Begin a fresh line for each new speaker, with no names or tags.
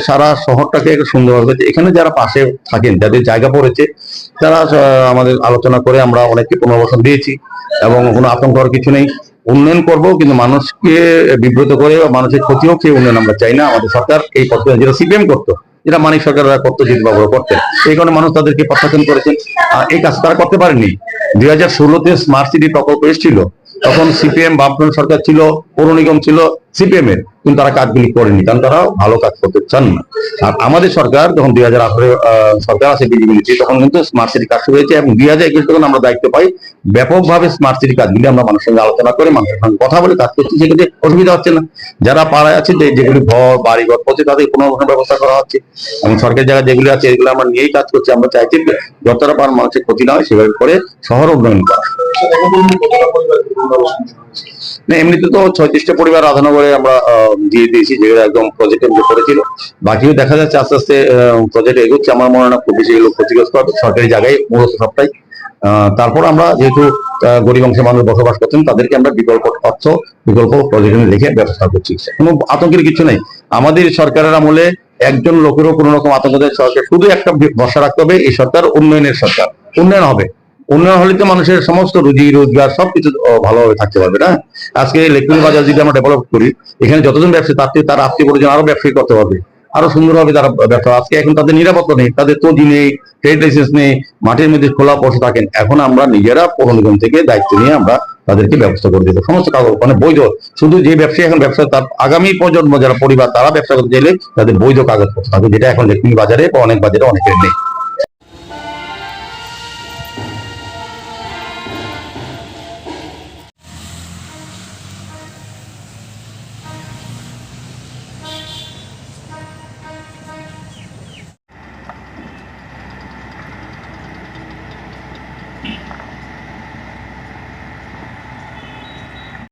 সারা শহরটাকে একটু সুন্দরভাবে, এখানে যারা পাশে থাকেন, যাদের জায়গা পড়েছে, তারা আমাদের আলোচনা করে আমরা অনেককে পুনর্বাসন দিয়েছি এবং কোনো আতঙ্ক হওয়ার কিছু নেই। উন্নয়ন করব, কিন্তু মানুষকে বিব্রত করে বা মানুষের ক্ষতি হোক সেই উন্নয়ন আমরা চাই না। আমাদের সরকার এই পথে, যেটা সিপিএম করতো, যেটা মানিক সরকাররা করতো, জিতবাবুরা করতেন, এই কারণে মানুষ তাদেরকে প্রত্যাখ্যান করেছেন। এই কাজ তারা করতে পারেনি। 2016-তে স্মার্ট সিটি প্রকল্প এসেছিল, তখন সিপিএম বামফ্রন্ট সরকার ছিল, পৌর নিগম ছিল সিপিএম এর, কিন্তু তারা কাজগুলি করেনি, কারণ তারা ভালো কাজ করতে চান না। আর আমাদের সরকার যখন 2018 সরকার আছে বিজেপি, তখন কিন্তু স্মার্ট সিটি কাজ শুরু হয়েছে এবং 2021 তখন আমরা দায়িত্ব পাই, ব্যাপকভাবে স্মার্ট সিটি কাজগুলি আমরা মানুষের সঙ্গে আলোচনা করে মানুষের সঙ্গে কথা বলে কাজ করছি, সেক্ষেত্রে অসুবিধা হচ্ছে না। যারা পাড়ায় আছে, যেগুলি ঘর বাড়ি ঘর পড়ছে, তাদের পুনর্বাসনের ব্যবস্থা করা হচ্ছে এবং সরকারি জায়গা যেগুলি আছে এগুলো আমরা নিয়েই কাজ করছি। আমরা চাইছি যতটা পার মানুষের ক্ষতি না হয় সেভাবে করে শহর উন্নয়ন করা। না, এমনিতে তো 36টা পরিবার রাধানগরে আমরা দিয়ে দিয়েছি, যেগুলো একদম প্রজেক্টের মধ্যে করেছিল। বাকিও দেখা যাচ্ছে আস্তে আস্তে প্রজেক্ট এগোচ্ছে। আমার মনে হয় না খুব বেশি এগুলো ক্ষতিগ্রস্ত হবে, সরকারি জায়গায় মূলত সবটাই। তারপর আমরা যেহেতু গরিব অংশের মানুষ বসবাস করছেন, তাদেরকে আমরা বিকল্প অর্থ, বিকল্প প্রজেক্টে রেখে ব্যবস্থা করছি। কোনো আতঙ্কের কিছু নেই। আমাদের সরকারের আমলে একজন লোকেরও কোনো রকম আতঙ্ক নেই। সরকার শুধু একটা ভরসা রাখতে হবে, এই সরকার উন্নয়নের সরকার। উন্নয়ন হবে, উন্নয়ন হলে তো মানুষের সমস্ত রুজি রোজগার সবকিছু ভালোভাবে থাকতে পারবে না। আজকে ইলেকট্রনিক বাজার যদি আমরা ডেভেলপ করি, এখানে যতজন ব্যবসায়ী, তার থেকে তার আত্মীয় পরিজন আরো ব্যবসায়ী করতে পারবে, আরো সুন্দরভাবে তারা ব্যবসা। আজকে এখন তাদের নিরাপত্তা নেই, তাদের তজি নেই, ট্রেড লাইসেন্স নেই, মাঠের মধ্যে খোলা বসে থাকেন। এখন আমরা নিজেরা পৌর নিগম থেকে দায়িত্ব নিয়ে আমরা তাদেরকে ব্যবস্থা করে দেবো, সমস্ত কাগজ মানে বৈধ। শুধু যে ব্যবসায়ী এখন ব্যবসা, তার আগামী প্রজন্ম যারা পরিবার, তারা ব্যবসা করতে চাইলে তাদের বৈধ কাগজপত্র থাকবে, যেটা এখন ইলেকট্রনিক বাজারে বা অনেক বাজারে অনেকের নেই।